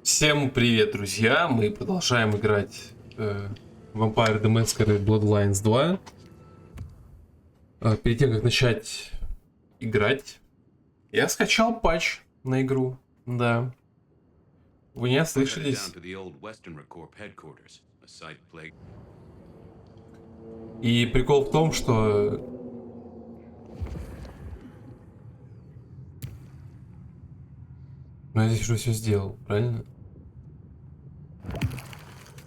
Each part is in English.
Всем привет, друзья! Мы продолжаем играть Vampire the Masquerade Bloodlines 2. Перед тем, как начать играть, я скачал патч на игру. Да. Вы не ослышались. И прикол в том, что... Ну, я здесь уже все сделал, правильно?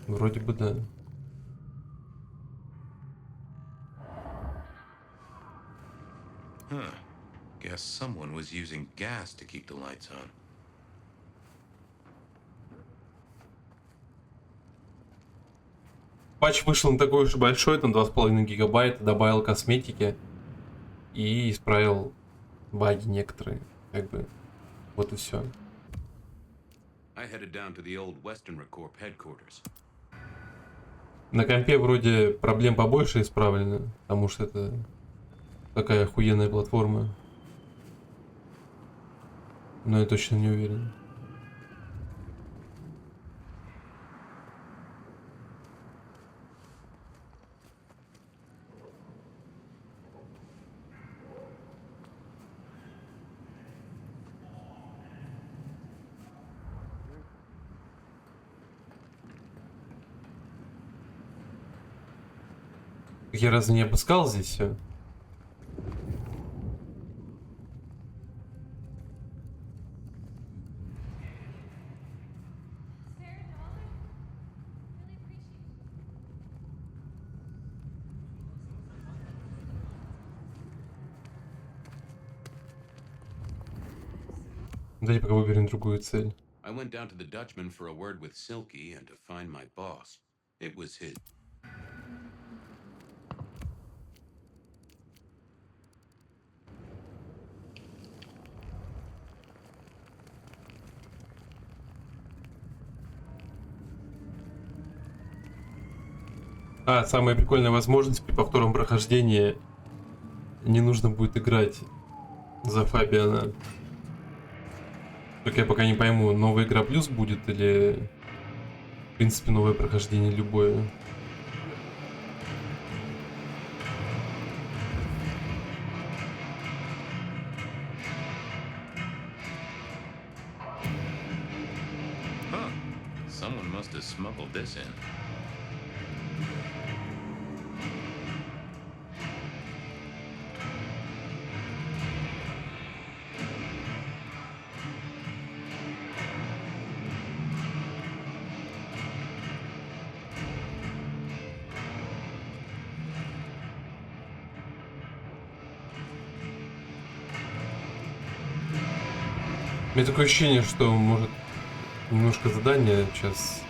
Вроде бы да. Huh. Guess someone was using gas to keep the lights on. Патч вышел не такой уж и большой, там 2,5 гигабайта, добавил косметики и исправил баги некоторые, как бы. Вот и все. На компе вроде проблем побольше исправлено, потому что это такая охуенная платформа. Но я точно не уверен. Я разве не обыскал здесь все? Давайте пока выберем другую цель. I went down to the Dutchman for a word with Silky and to find my boss. It was his. Самая прикольная возможность при повторном прохождении не нужно будет играть за Фабиана. Только я пока не пойму, новая игра плюс будет или в принципе новое прохождение любое. Huh. Someone must have smuggled this in. У меня такое ощущение, что может немножко задание сейчас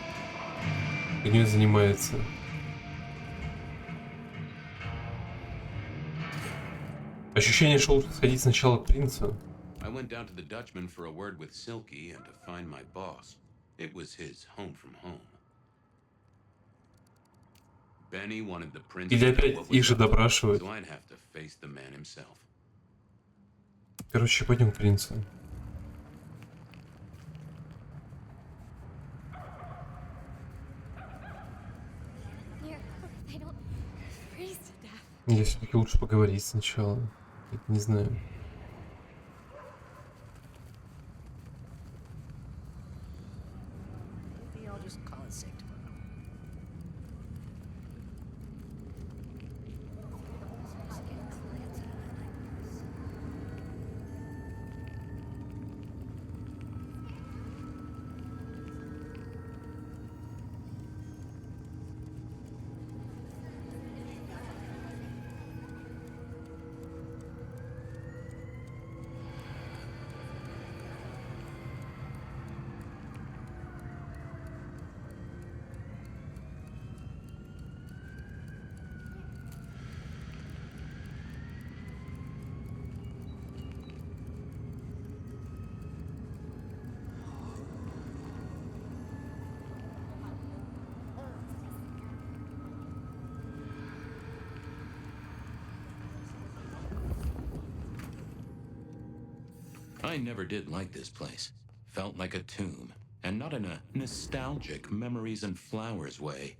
ней занимается. Ощущение, что лучше сходить сначала к принцу. I went down to the Dutchman for a word with Silky and to find my boss. It was his home from home. Benny wanted the prince Или to know опять what их was же up, допрашивают. so I'd have to face the man himself. Короче, пойдем к принцу. Или все-таки лучше поговорить сначала. Это не знаю. I never did like this place. Felt like a tomb. And not in a nostalgic memories and flowers way.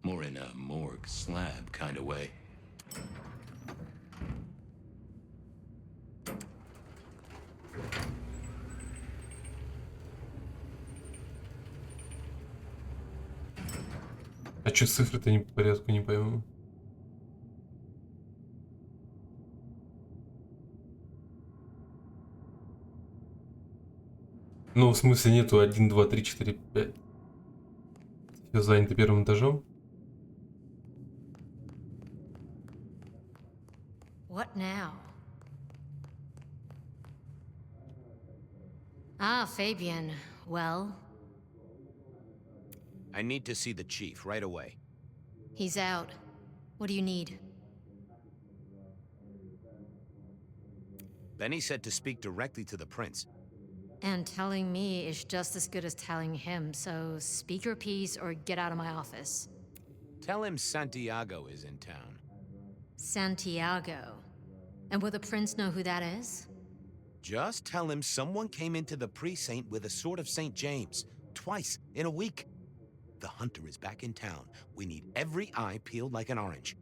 More in a morgue slab kind of way. А чё цифры-то не по порядку, не пойму. Ну, в смысле нету 1, 2, 3, 4, 5. Все заняты первым этажом. What now? Ah, Fabian. Well, I need to see the chief right away. he's out. What do you need? Benny said to speak directly to the prince. And telling me is just as good as telling him, so speak your piece or get out of my office. Tell him Santiago is in town. Santiago. And will the prince know who that is? Just tell him someone came into the precinct with a sword of St. James. Twice in a week. The hunter is back in town. We need every eye peeled like an orange.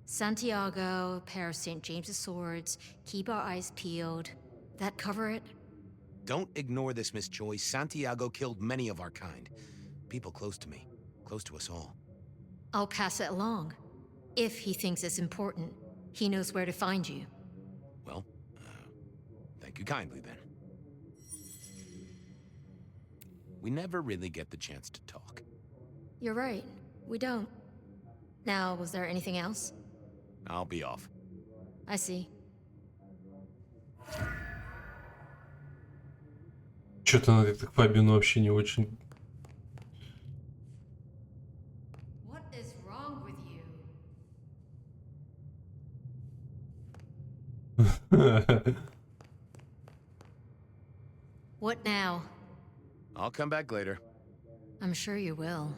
Santiago, pair of St. James's swords, keep our eyes peeled. That cover it? Don't ignore this, Miss Choi. Santiago killed many of our kind. People close to me. Close to us all. I'll pass it along. If he thinks it's important, he knows where to find you. Well, thank you kindly then. We never really get the chance to talk. You're right. We don't. Now, was there anything else? I'll be off. I see. Что-то она как-то к Фабину вообще не очень. What is wrong with you? What now? I'll come back later. I'm sure you will.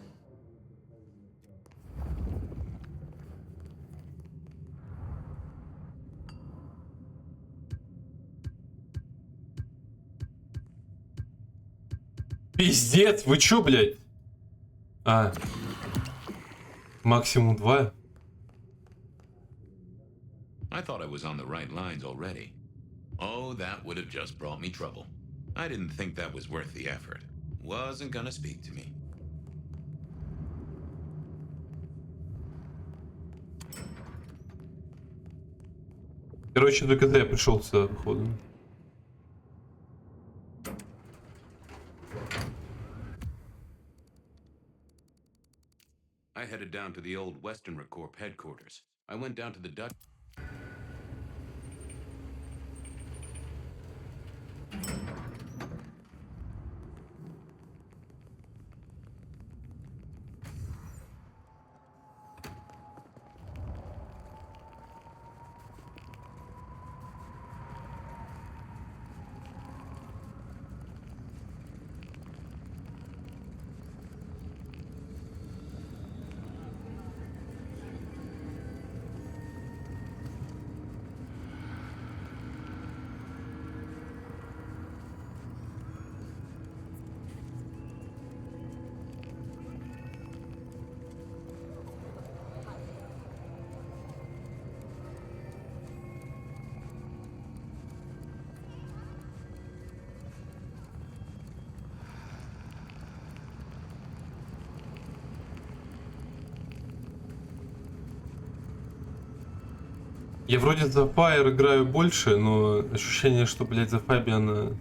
Пиздец, вы чё, блядь? А. Максимум 2. I thought I was on the right lines already. Oh, that would have just brought me trouble. I didn't think that was worth the effort. Wasn't gonna speak to me. Короче, только когда я пришел сюда, походу. I headed down to the old Western Corp headquarters. I went down to the Dutch. Я вроде за Fire играю больше, но ощущение, что, блядь, за Фабиана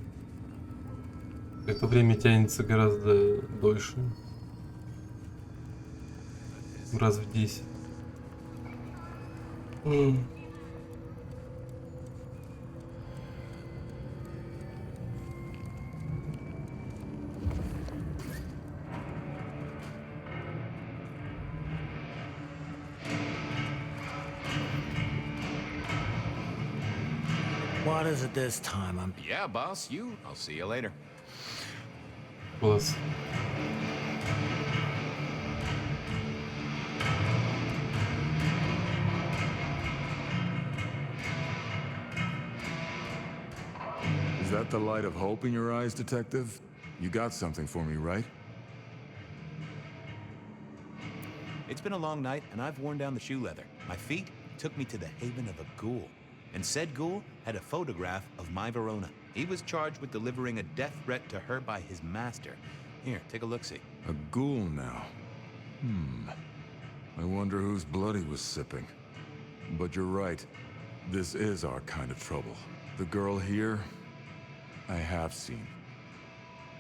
как-то время тянется гораздо дольше. Раз в 10. What is it this time? Yeah, boss, you. I'll see you later. Класс. Is that the light of hope in your eyes, detective? You got something for me, right? It's been a long night, and I've worn down the shoe leather. My feet took me to the haven of a ghoul. And said ghoul had a photograph of my Verona. He was charged with delivering a death threat to her by his master. Here, take a look-see. A ghoul now. I wonder whose blood he was sipping. But you're right. This is our kind of trouble. The girl here, I have seen.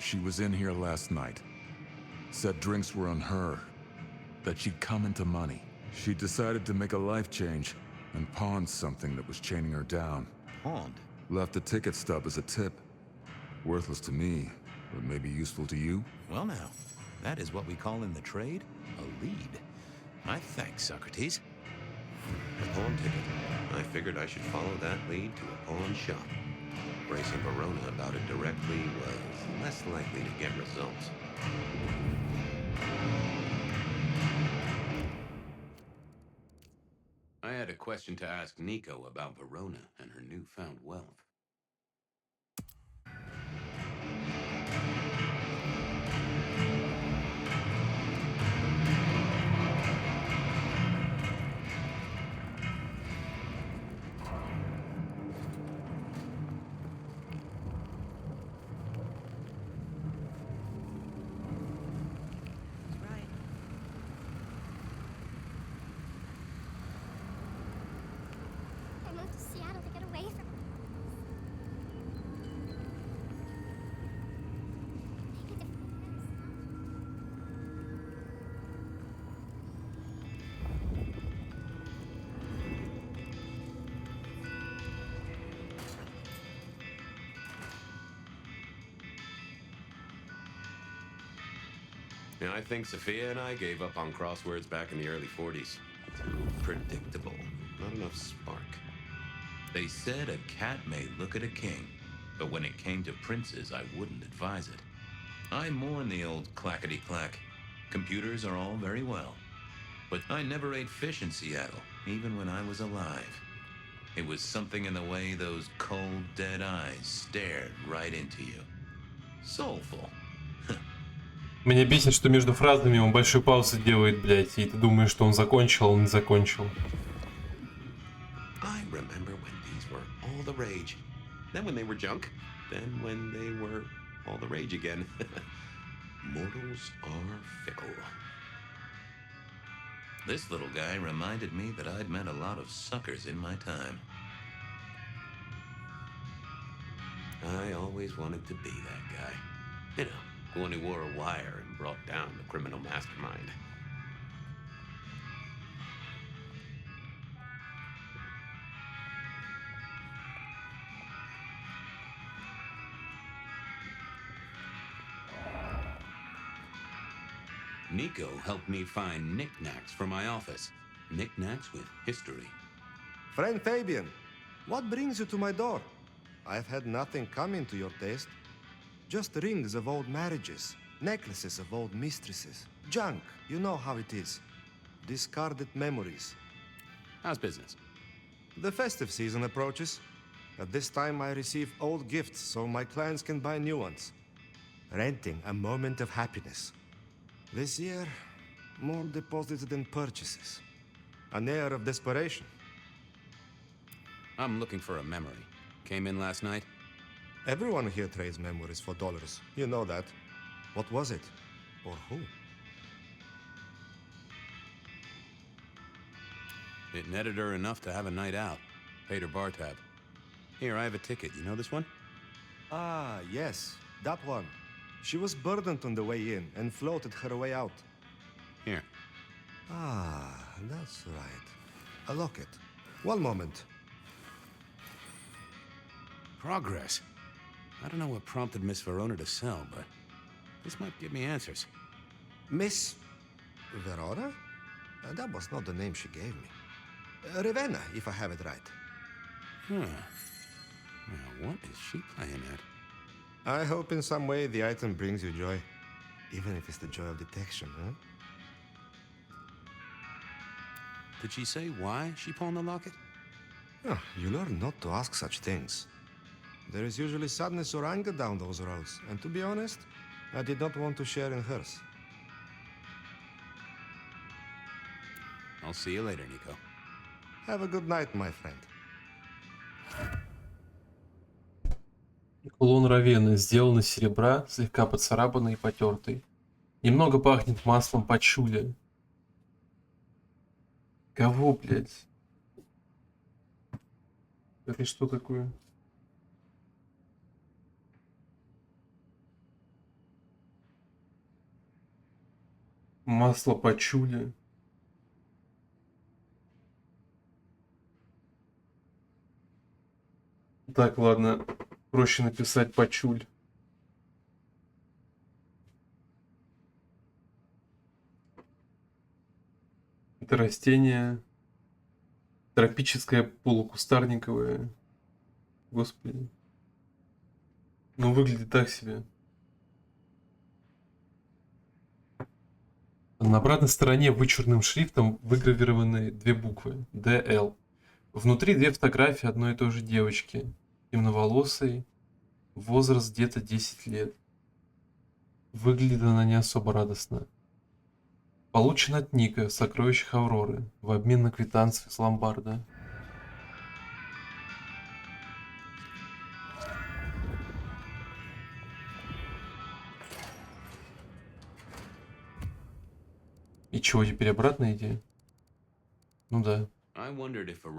She was in here last night. Said drinks were on her. That she'd come into money. She decided to make a life change and pawned something that was chaining her down. Pawned? Left a ticket stub as a tip. Worthless to me, but maybe useful to you? Well now, that is what we call in the trade a lead. My thanks, Socrates. A pawn ticket. I figured I should follow that lead to a pawn shop. Bracing Verona about it directly was less likely to get results. I had a question to ask Nico about Verona and her newfound wealth. Yeah, I think Sophia and I gave up on crosswords back in the early 40s. Too predictable. Not enough spark. They said a cat may look at a king, but when it came to princes, I wouldn't advise it. I mourn the old clackety-clack. Computers are all very well, but I never ate fish in Seattle, even when I was alive. It was something in the way those cold, dead eyes stared right into you. Soulful. Меня бесит, что между фразами он большой паузы делает, блядь, и ты думаешь, что он закончил, а он не закончил. I remember when these were all the rage. Then when they were junk. Then when they were all the rage again. Mortals are fickle. This little guy reminded me that I'd met a lot of suckers in my time. I always wanted to be that guy. You know, the one who wore a wire and brought down the criminal mastermind. Nico helped me find knickknacks for my office. Knickknacks with history. Friend Fabian, what brings you to my door? I've had nothing coming to your taste. Just rings of old marriages, necklaces of old mistresses. Junk, you know how it is. Discarded memories. How's business? The festive season approaches. At this time I receive old gifts so my clients can buy new ones. Renting a moment of happiness. This year, more deposits than purchases. An air of desperation. I'm looking for a memory. Came in last night? Everyone here trades memories for dollars. You know that. What was it? Or who? It netted her enough to have a night out. Paid her bar tab. Here, I have a ticket. You know this one? Ah, yes. That one. She was burdened on the way in and floated her way out. Here. Ah, that's right. A locket. One moment. Progress. I don't know what prompted Miss Verona to sell, but this might give me answers. Miss Verona? That was not the name she gave me. Ravenna, if I have it right. Huh. Now, what is she playing at? I hope in some way the item brings you joy. Even if it's the joy of detection, huh? Did she say why she pawned the locket? Oh, you learn not to ask such things. There is usually sadness or anger down those roads, and to be honest, I did not want to share in hers. I'll see you later, Nico. Have a good night, my friend. Кулон Равены сделан из серебра, слегка поцарапанный и потертый. Немного пахнет маслом пачули. Кого, блядь? Это что такое? Масло пачули. Так, ладно. Проще написать пачуль. Это растение тропическое, полукустарниковое. Господи. Ну, выглядит так себе. На обратной стороне вычурным шрифтом выгравированы две буквы DL. Внутри две фотографии одной и той же девочки. Темноволосой, возраст где-то 10 лет. Выглядит она не особо радостно. Получен от Ника в сокровищах Авроры в обмен на квитанцию из ломбарда. И чего, теперь обратно идти? Ну да. I wondered if a...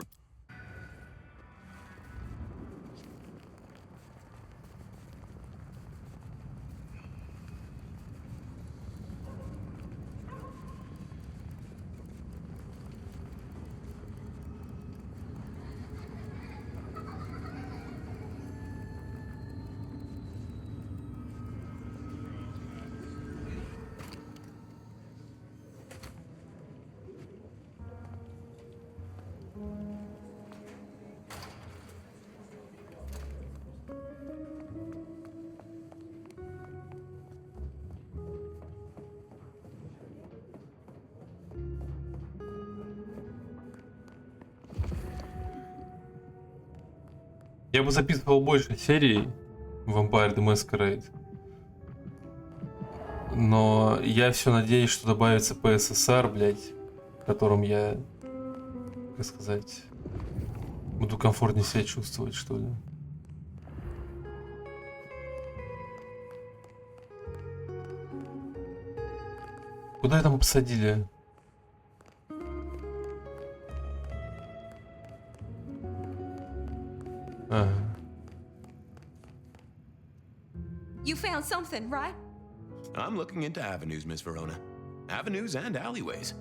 Я бы записывал больше серий Vampire the Masquerade. Но я все надеюсь, что добавится PSSR, блядь, в котором я, как сказать, буду комфортнее себя чувствовать, что ли. Куда это мы посадили? Ага. You found something, right? I'm looking into avenues, Miss Verona. Avenues and alleyways.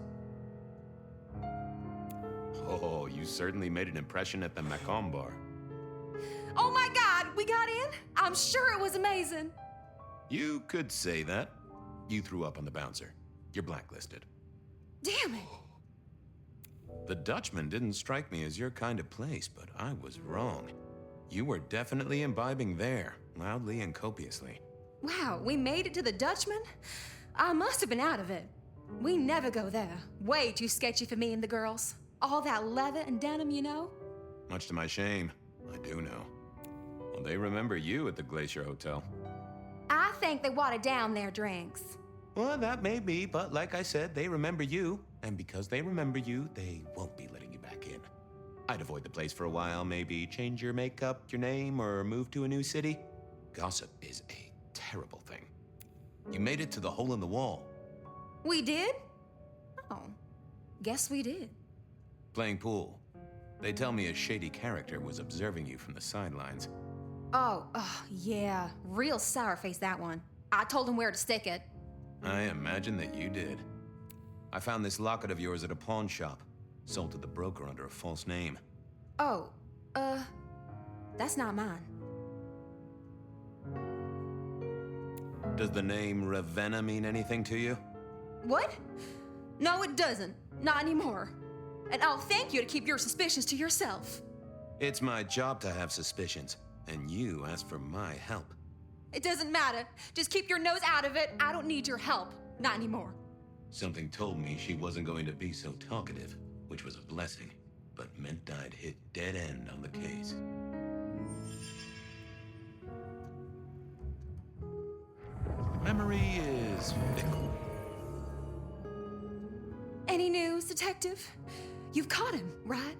Oh, you certainly made an impression at the Macomb bar. Oh my God, we got in? I'm sure it was amazing. You could say that. You threw up on the bouncer. You're blacklisted. Damn it. The Dutchman didn't strike me as your kind of place, but I was wrong. You were definitely imbibing there, loudly and copiously. Wow, we made it to the Dutchman? I must have been out of it. We never go there. Way too sketchy for me and the girls. All that leather and denim, you know? Much to my shame, I do know. Well, they remember you at the Glacier Hotel. I think they watered down their drinks. Well, that may be, but like I said, they remember you. And because they remember you, they won't be letting you back in. I'd avoid the place for a while, maybe change your makeup, your name, or move to a new city. Gossip is a terrible thing. You made it to the hole in the wall. We did? Oh, guess we did. Playing pool. They tell me a shady character was observing you from the sidelines. Oh, yeah. Real sour face, that one. I told him where to stick it. I imagine that you did. I found this locket of yours at a pawn shop. Sold to the broker under a false name. Oh, that's not mine. Does the name Ravenna mean anything to you? What? No, it doesn't. Not anymore. And I'll thank you to keep your suspicions to yourself. It's my job to have suspicions, and you asked for my help. It doesn't matter. Just keep your nose out of it. I don't need your help. Not anymore. Something told me she wasn't going to be so talkative, which was a blessing, but meant I'd hit dead end on the case. Memory is fickle. Any news, Detective? You've caught him, right?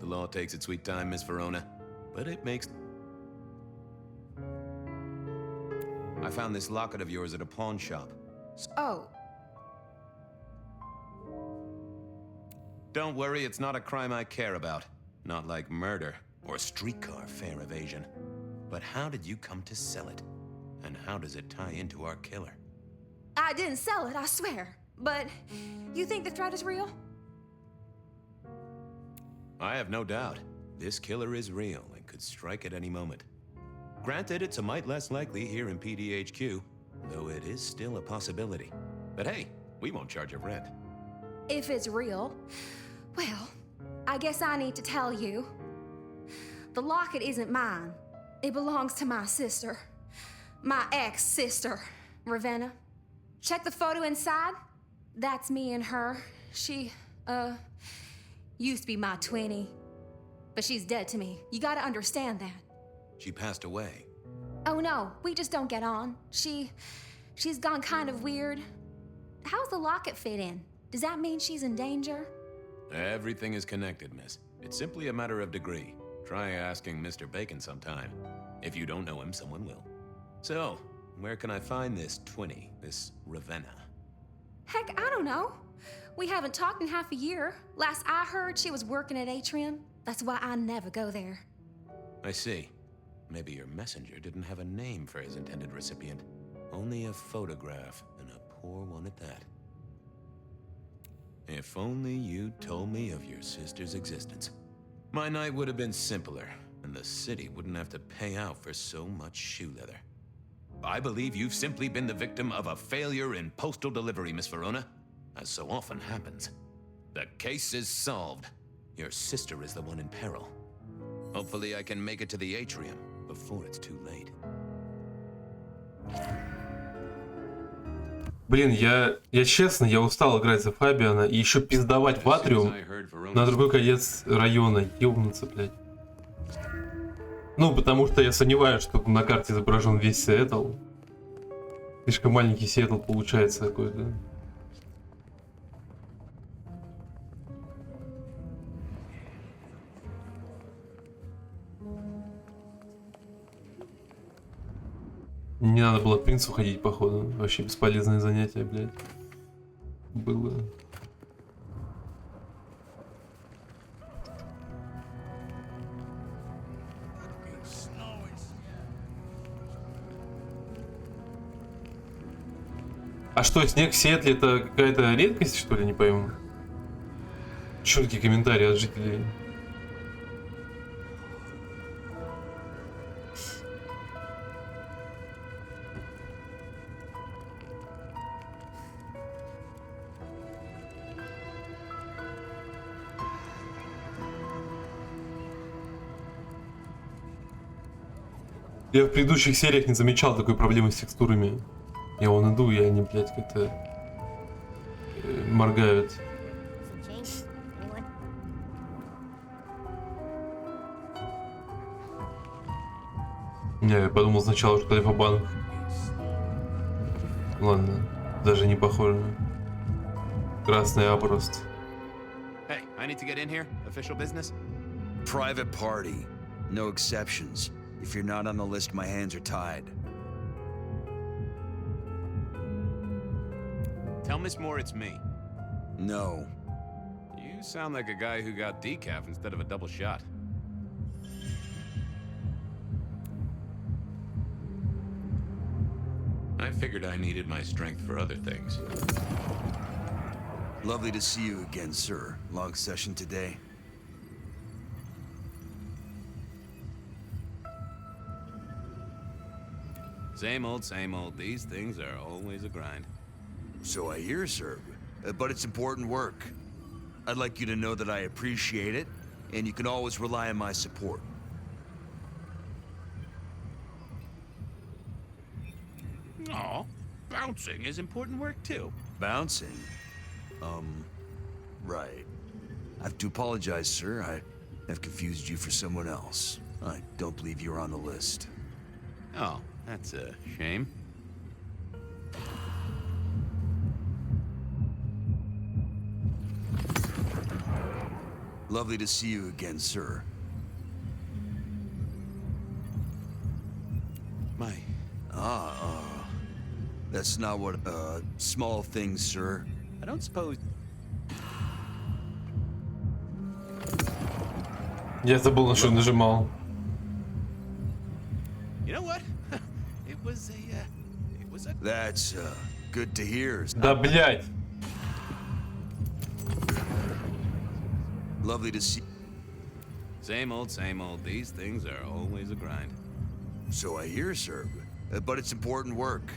The law takes its sweet time, Miss Verona, but it makes... I found this locket of yours at a pawn shop. Oh, Don't worry, it's not a crime I care about. Not like murder or streetcar fare evasion. But how did you come to sell it? And how does it tie into our killer? I didn't sell it, I swear. But you think the threat is real? I have no doubt. This killer is real and could strike at any moment. Granted, it's a mite less likely here in PDHQ, though it is still a possibility. But hey, we won't charge a rent. If it's real, well, I guess I need to tell you. The locket isn't mine. It belongs to my sister. My ex-sister, Ravenna. Check the photo inside. That's me and her. She, used to be my twinnie. But she's dead to me. You gotta understand that. She passed away. Oh no, we just don't get on. She's gone kind of weird. How's the locket fit in? Does that mean she's in danger? Everything is connected, miss. It's simply a matter of degree. Try asking Mr. Bacon sometime. If you don't know him, someone will. So, where can I find this twinnie, this Ravenna? Heck, I don't know. We haven't talked in half a year. Last I heard, she was working at Atrium. That's why I never go there. I see. Maybe your messenger didn't have a name for his intended recipient. Only a photograph, and a poor one at that. If only you told me of your sister's existence. My night would have been simpler, and the city wouldn't have to pay out for so much shoe leather. I believe you've simply been the victim of a failure in postal delivery, Miss Verona, as so often happens. The case is solved. Your sister is the one in peril. Hopefully I can make it to the Atrium before it's too late. Блин, я честно, я устал играть за Фабиана и еще пиздовать в Атриум на другой конец района. Ёбнуться, блядь. Ну, потому что я сомневаюсь, что на карте изображен весь Сиэтл. Слишком маленький Сиэтл получается какой-то. Не надо было к принцу ходить, походу. Вообще бесполезное занятие, блядь. Было. А что, снег в Сиэтле это какая-то редкость, что ли, не пойму? Чё такие комментарии от жителей? Я в предыдущих сериях не замечал такой проблемы с текстурами. Я вон иду, и они, блядь, как-то моргают. Не, я подумал сначала, что Альфа-банк. Ладно, даже не похоже. Красный А просто. Hey, I need to get in here. Official business? Private party. No exceptions. If you're not on the list, my hands are tied. Tell Miss Moore it's me. No. You sound like a guy who got decaf instead of a double shot. I figured I needed my strength for other things. Lovely to see you again, sir. Long session today. Same old, same old. These things are always a grind. So I hear, sir. But it's important work. I'd like you to know that I appreciate it, and you can always rely on my support. Aw, bouncing is important work too. Bouncing? Right. I have to apologize, sir. I have confused you for someone else. I don't believe you're on the list. Oh, that's a shame. Lovely to see you again, sir. My... That's not what, small things, sir. I don't suppose... Я забыл, на что нажимал. You know what? It was a... That's, good to hear. Да, блядь. Lovely to see... Same old, same old. These things are always a grind. So I hear, sir. But it's important work.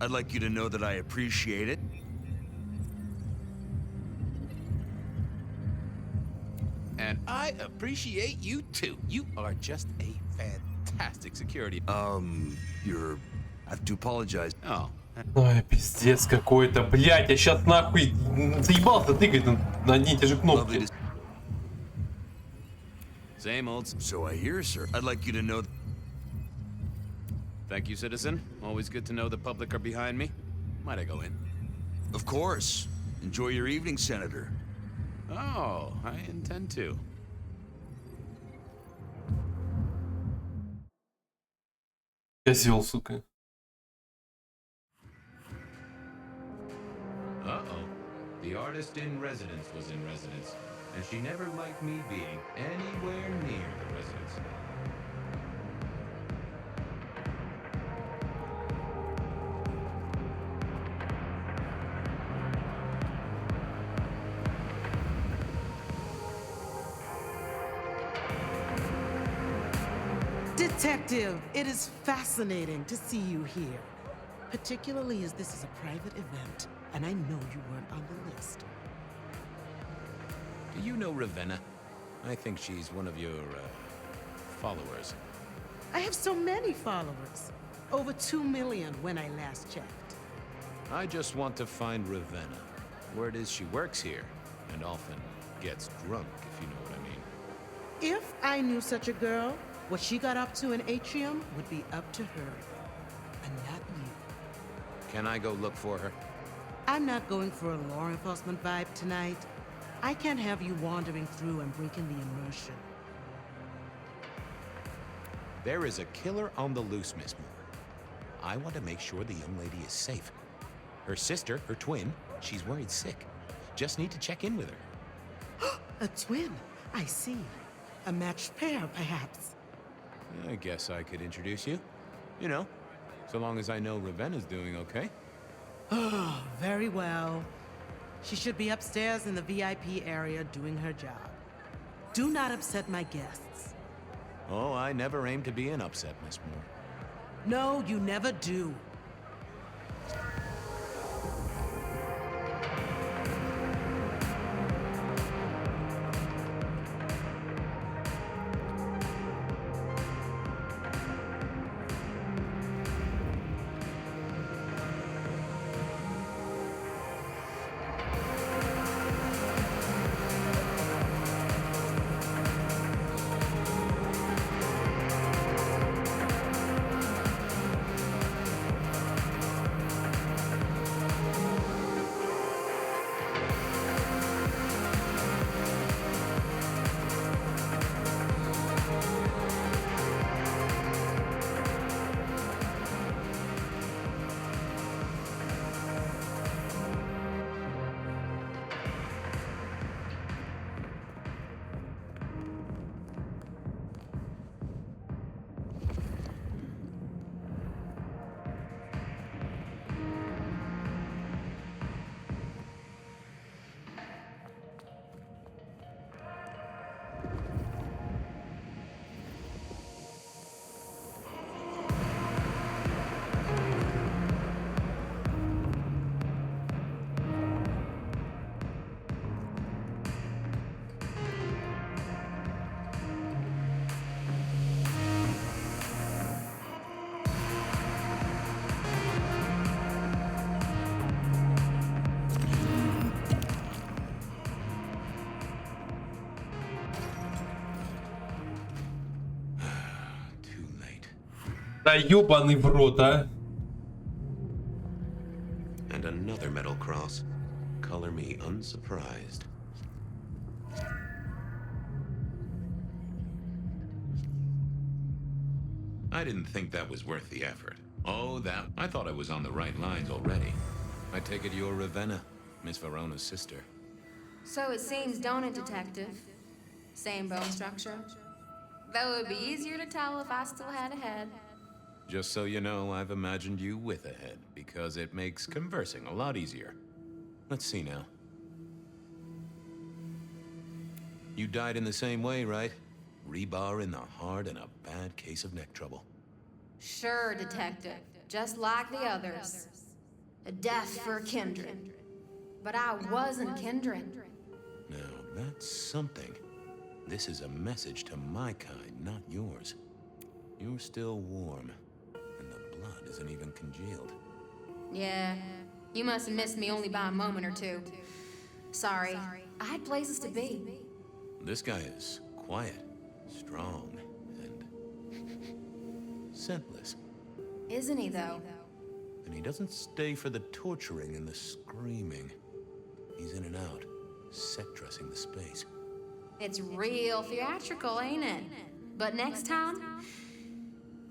I'd like you to know that I appreciate it. And I appreciate you too. You are just a fantastic security. I have to apologize. Oh. Ой, пиздец какой-то. Блядь, я сейчас нахуй заебался тыкать на одни и те же Lovely кнопки. to... Same old. So I hear, sir. I'd like you to know... Thank you, citizen. Always good to know the public are behind me. Might I go in? Of course. Enjoy your evening, Senator. Oh, I intend to. Козел, сука. Uh-oh. The artist in residence was in residence, and she never liked me being anywhere near the residence. Detective, it is fascinating to see you here, particularly as this is a private event, and I know you weren't on the list. Do you know Ravenna? I think she's one of your, followers. I have so many followers. Over 2 million when I last checked. I just want to find Ravenna. Word is she works here, and often gets drunk, if you know what I mean. If I knew such a girl, what she got up to in Atrium would be up to her, and not you. Can I go look for her? I'm not going for a law enforcement vibe tonight. I can't have you wandering through and breaking the immersion. There is a killer on the loose, Miss Moore. I want to make sure the young lady is safe. Her sister, her twin, she's worried sick. Just need to check in with her. A twin, I see. A matched pair, perhaps. I guess I could introduce you. You know, so long as I know Ravenna's doing okay. Oh, very well. She should be upstairs in the VIP area doing her job. Do not upset my guests. Oh, I never aim to be an upset, Miss Moore. No, you never do. Да ёбаный в рот, а. And another metal cross. Color me unsurprised. I didn't think that was worth the effort. Oh, I thought I was on the right lines already. I take it you're Ravenna, Miss Verona's sister. So it seems, don't it, Detective? Same bone structure. Though it'd be easier to tell if I still had a head. Just so you know, I've imagined you with a head, because it makes conversing a lot easier. Let's see now. You died in the same way, right? Rebar in the heart and a bad case of neck trouble. Sure, Detective. Just like the others. A death for a kindred. But I wasn't kindred. Now, that's something. This is a message to my kind, not yours. You're still warm, and the blood isn't even congealed. Yeah, you must have missed me only by a moment or two. Sorry, I had places to be. This guy is quiet, strong, and scentless. Isn't he, though? And he doesn't stay for the torturing and the screaming. He's in and out, set-dressing the space. It's real theatrical, ain't it? But next time,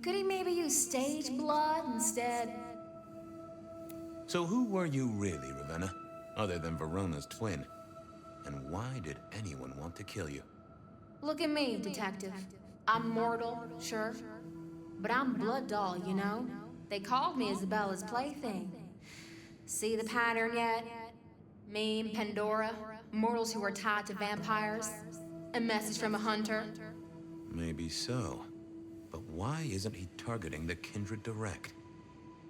could he maybe use stage blood instead? So who were you really, Ravenna? Other than Verona's twin? And why did anyone want to kill you? Look at me, Detective. I'm mortal, sure. But I'm blood doll, you know? They called me Isabella's plaything. See the pattern yet? Me and Pandora, mortals who are tied to vampires. A message from a hunter. Maybe so. But why isn't he targeting the kindred direct?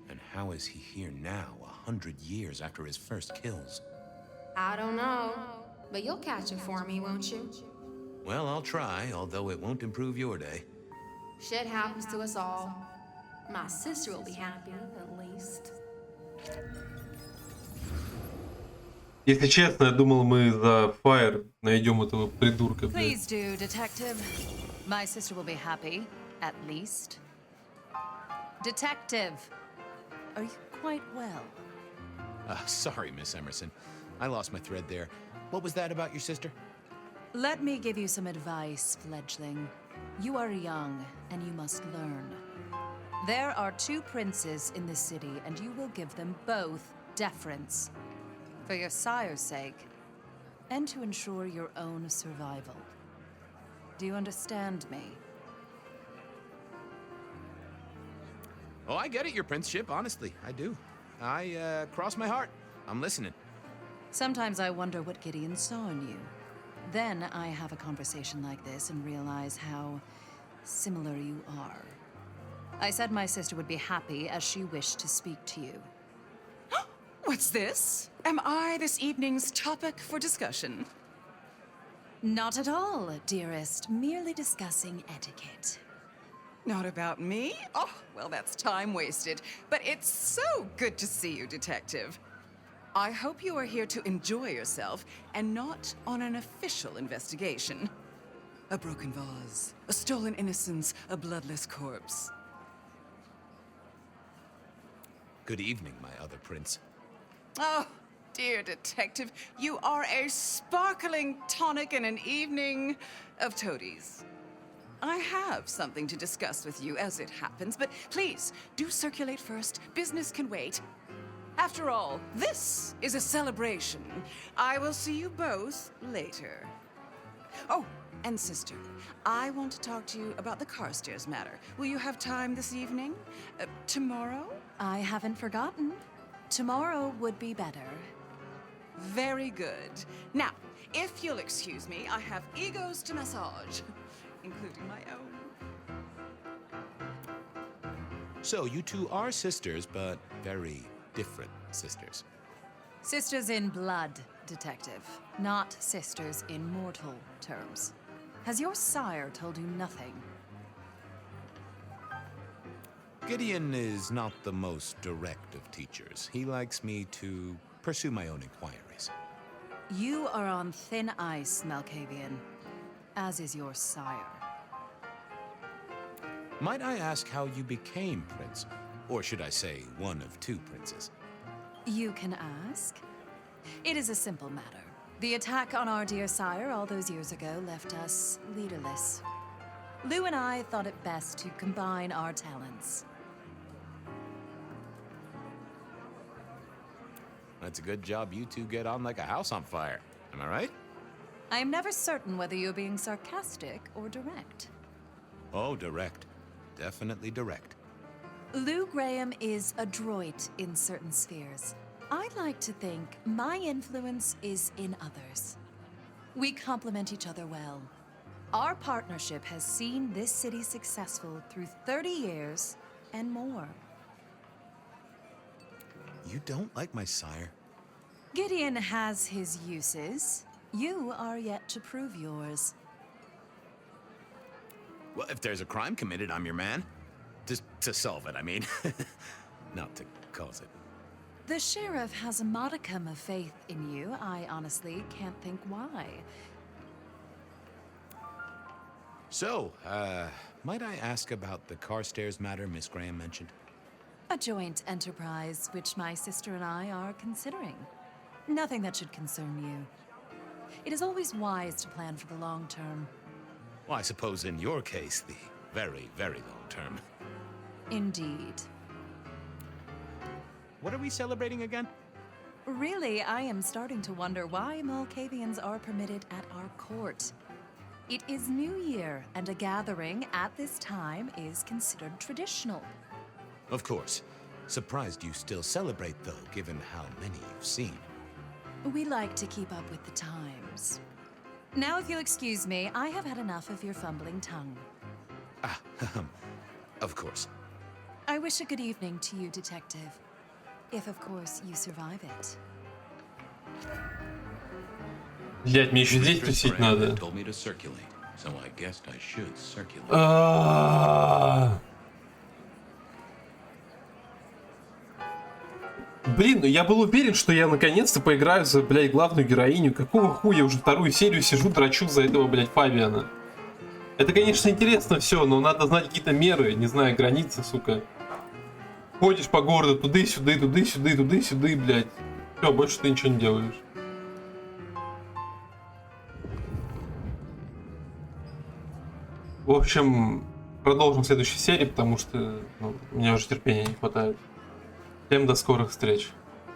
And how is he here now, 100 years after his first kills? I don't know. But you'll catch it for me, won't you? Well, I'll try, although it won't improve your day. Shit happens to us all. My sister will be happy, at least. Если честно, я думал, мы за Fire найдем этого придурка. Please do, Detective. My sister will be happy, at least. Detective, are you quite well? Sorry, Miss Emerson. I lost my thread there. What was that about your sister? Let me give you some advice, fledgling. You are young, and you must learn. There are 2 princes in this city, and you will give them both deference. For your sire's sake, and to ensure your own survival. Do you understand me? Oh, I get it, your princeship, honestly. I do. I cross my heart. I'm listening. Sometimes I wonder what Gideon saw in you. Then I have a conversation like this and realize how similar you are. I said my sister would be happy as she wished to speak to you. What's this? Am I this evening's topic for discussion? Not at all, dearest. Merely discussing etiquette. Not about me? Oh, well, that's time wasted. But it's so good to see you, Detective. I hope you are here to enjoy yourself and not on an official investigation. A broken vase, a stolen innocence, a bloodless corpse. Good evening, my other prince. Oh, dear Detective, you are a sparkling tonic in an evening of toadies. I have something to discuss with you as it happens, but please, do circulate first. Business can wait. After all, this is a celebration. I will see you both later. Oh, and sister, I want to talk to you about the Carstairs matter. Will you have time this evening? Tomorrow? I haven't forgotten. Tomorrow would be better. Very good. Now, if you'll excuse me, I have egos to massage, including my own. So, you 2 are sisters, but very different sisters. Sisters in blood, Detective. Not sisters in mortal terms. Has your sire told you nothing? Gideon is not the most direct of teachers. He likes me to pursue my own inquiries. You are on thin ice, Malkavian. As is your sire. Might I ask how you became prince? Or should I say, one of 2 princes? You can ask. It is a simple matter. The attack on our dear sire all those years ago left us leaderless. Lou and I thought it best to combine our talents. That's a good job you two get on like a house on fire. Am I right? I am never certain whether you're being sarcastic or direct. Oh, direct. Definitely direct. Lou Graham is adroit in certain spheres. I like to think my influence is in others. We complement each other well. Our partnership has seen this city successful through 30 years and more. You don't like my sire? Gideon has his uses. You are yet to prove yours. Well, if there's a crime committed, I'm your man. Just to solve it, I mean. Not to cause it. The sheriff has a modicum of faith in you. I honestly can't think why. So, might I ask about the Carstairs matter Miss Graham mentioned? A joint enterprise which my sister and I are considering. Nothing that should concern you. It is always wise to plan for the long term. Well, I suppose in your case, the very, very long term. Indeed. What are we celebrating again? Really, I am starting to wonder why Malkavians are permitted at our court. It is New Year, and a gathering at this time is considered traditional. Of course. Surprised you still celebrate, though, given how many you've seen. We like to keep up with the times. Now, if you'll excuse me, I have had enough of your fumbling tongue. Ah, of course. I wish a good evening to you, Detective. If, of course, you survive it. Блять, мне еще здесь тусить надо. Told me to circulate, so I guessed I should circulate. Блин, ну я был уверен, что я наконец-то поиграю за, блядь, главную героиню. Какого хуя, уже вторую серию сижу, драчу за этого, блядь, Фабиана. Это, конечно, интересно все, но надо знать какие-то меры, не знаю, границы, сука. Ходишь по городу туды-сюды, туды-сюды, туды-сюды, блядь. Все, больше ты ничего не делаешь. В общем, продолжим в следующей серии, потому что у меня уже терпения не хватает. Всем до скорых встреч.